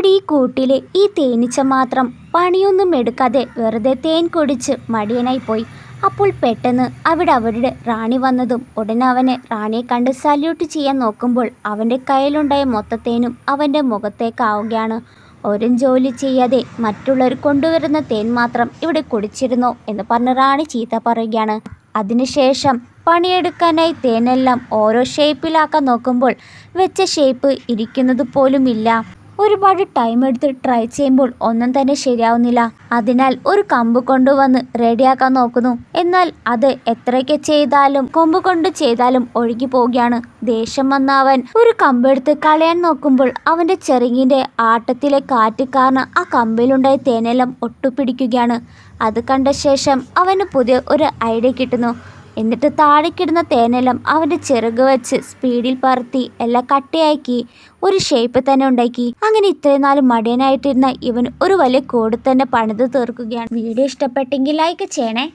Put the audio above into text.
അവിടെ ഈ കൂട്ടിലെ ഈ തേനീച്ച മാത്രം പണിയൊന്നും എടുക്കാതെ വെറുതെ തേൻ കുടിച്ച് മടിയനായി പോയി. അപ്പോൾ പെട്ടെന്ന് അവിടെ അവരുടെ റാണി വന്നതും ഉടനെ അവനെ റാണിയെ കണ്ട് സല്യൂട്ട് ചെയ്യാൻ നോക്കുമ്പോൾ അവൻ്റെ കയ്യിലുണ്ടായ മൊത്തത്തേനും അവൻ്റെ മുഖത്തേക്കാവുകയാണ്. ഒരു ജോലി ചെയ്യാതെ മറ്റുള്ളവർ കൊണ്ടുവരുന്ന തേൻ മാത്രം ഇവിടെ കുടിച്ചിരുന്നോ എന്ന് പറഞ്ഞ് റാണി ചീത്ത പറയുകയാണ്. അതിനുശേഷം പണിയെടുക്കാനായി തേനെല്ലാം ഓരോ ഷേപ്പിലാക്കാൻ നോക്കുമ്പോൾ വെച്ച ഷേപ്പ് ഇരിക്കുന്നത് പോലുമില്ല. ഒരുപാട് ടൈം എടുത്ത് ട്രൈ ചെയ്യുമ്പോൾ ഒന്നും തന്നെ ശരിയാവുന്നില്ല. അതിനാൽ ഒരു കമ്പ് കൊണ്ടുവന്ന് റെഡിയാക്കാൻ നോക്കുന്നു. എന്നാൽ അത് എത്രയൊക്കെ ചെയ്താലും കൊമ്പ് കൊണ്ട് ചെയ്താലും ഒഴുകി പോവുകയാണ്. ദേഷ്യം വന്ന അവൻ ഒരു കമ്പെടുത്ത് കളയാൻ നോക്കുമ്പോൾ അവൻ്റെ ചെറുങ്ങിൻ്റെ ആട്ടത്തിലെ കാറ്റ് കാരണം ആ കമ്പിലുണ്ടായ തേനെല്ലാം ഒട്ടുപിടിക്കുകയാണ്. അത് കണ്ട ശേഷം അവന് പുതിയ ഒരു ഐഡിയ കിട്ടുന്നു. എന്നിട്ട് താഴേക്കിടുന്ന തേനെല്ലാം അവൻ്റെ ചിറക് വെച്ച് സ്പീഡിൽ പറത്തി എല്ലാം കട്ടയാക്കി ഒരു ഷേപ്പ് തന്നെ ഉണ്ടാക്കി. അങ്ങനെ ഇത്രയും നാളും മടിയനായിട്ടിരുന്ന ഇവൻ ഒരു വലിയ കൂട് തന്നെ പണിത് തീർക്കുകയാണ്. വീഡിയോ ഇഷ്ടപ്പെട്ടെങ്കിൽ ലൈക്ക് ചെയ്യണേ.